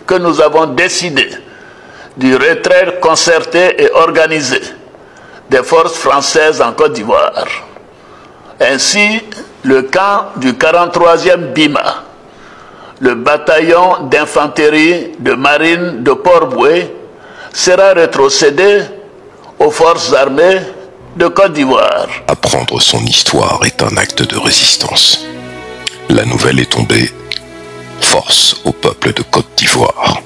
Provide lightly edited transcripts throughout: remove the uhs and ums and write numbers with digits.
que nous avons décidé du retrait concerté et organisé des forces françaises en Côte d'Ivoire. Ainsi, le camp du 43e BIMA, le bataillon d'infanterie de marine de Port-Boué, sera rétrocédé aux forces armées de Côte d'Ivoire. Apprendre son histoire est un acte de résistance. La nouvelle est tombée. Force au peuple de Côte d'Ivoire.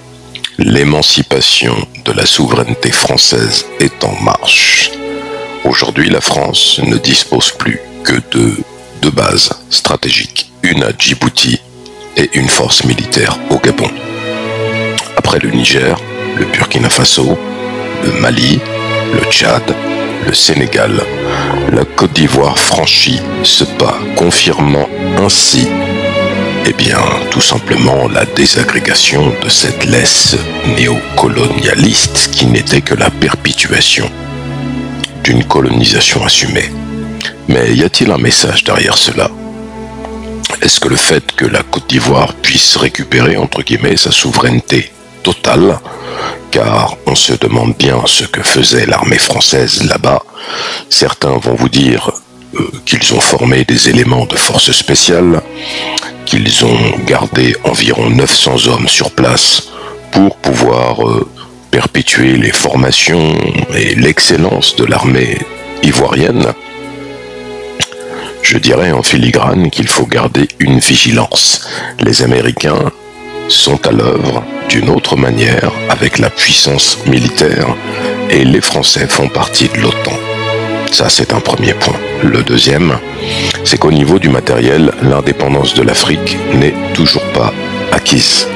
L'émancipation de la souveraineté française est en marche. Aujourd'hui, la France ne dispose plus que de deux bases stratégiques, une à Djibouti et une force militaire au Gabon. Après le Niger, le Burkina Faso, le Mali, le Tchad, le Sénégal, la Côte d'Ivoire franchit ce pas, confirmant ainsi, tout simplement la désagrégation de cette laisse néocolonialiste qui n'était que la perpétuation d'une colonisation assumée. Mais y a-t-il un message derrière cela? Est-ce que le fait que la Côte d'Ivoire puisse récupérer, entre guillemets, sa souveraineté totale, car on se demande bien ce que faisait l'armée française là-bas, certains vont vous dire qu'ils ont formé des éléments de force spéciale, qu'ils ont gardé environ 900 hommes sur place pour pouvoir perpétuer les formations et l'excellence de l'armée ivoirienne. Je dirais en filigrane qu'il faut garder une vigilance. Les Américains sont à l'œuvre d'une autre manière avec la puissance militaire et les Français font partie de l'OTAN. Ça, c'est un premier point. Le deuxième, c'est qu'au niveau du matériel, l'indépendance de l'Afrique n'est toujours pas acquise.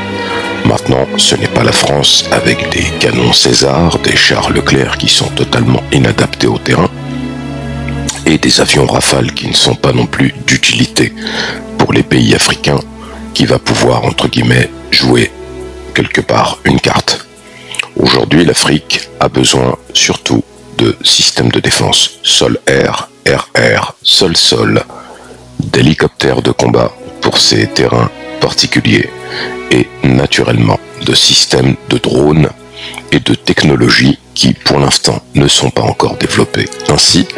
Maintenant, ce n'est pas la France avec des canons César, des chars Leclerc qui sont totalement inadaptés au terrain et des avions Rafale qui ne sont pas non plus d'utilité pour les pays africains qui va pouvoir, entre guillemets, jouer quelque part une carte. Aujourd'hui, l'Afrique a besoin surtout de systèmes de défense sol-air, air-air, sol-sol, d'hélicoptères de combat pour ces terrains particuliers et naturellement de systèmes de drones et de technologies qui pour l'instant ne sont pas encore développées. Ainsi,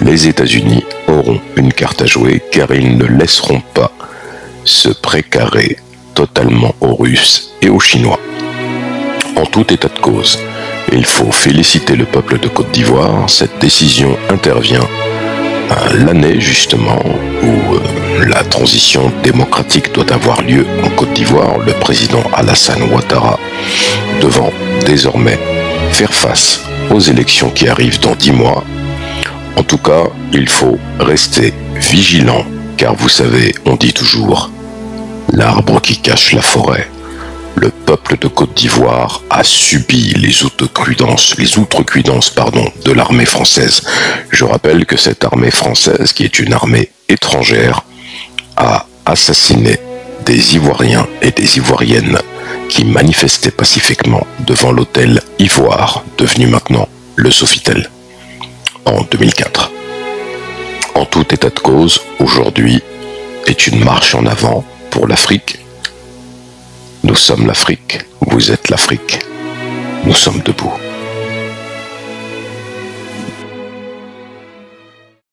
les États-Unis auront une carte à jouer car ils ne laisseront pas se précarrer totalement aux Russes et aux Chinois. En tout état de cause, il faut féliciter le peuple de Côte d'Ivoire. Cette décision intervient à l'année justement où la transition démocratique doit avoir lieu en Côte d'Ivoire. Le président Alassane Ouattara devant désormais faire face aux élections qui arrivent dans 10 mois. En tout cas, il faut rester vigilant car vous savez, on dit toujours l'arbre qui cache la forêt. Le peuple de Côte d'Ivoire a subi les outrecuidances de l'armée française. Je rappelle que cette armée française, qui est une armée étrangère, a assassiné des Ivoiriens et des Ivoiriennes qui manifestaient pacifiquement devant l'hôtel Ivoire, devenu maintenant le Sofitel, en 2004. En tout état de cause, aujourd'hui est une marche en avant pour l'Afrique. Nous sommes l'Afrique, vous êtes l'Afrique, nous sommes debout.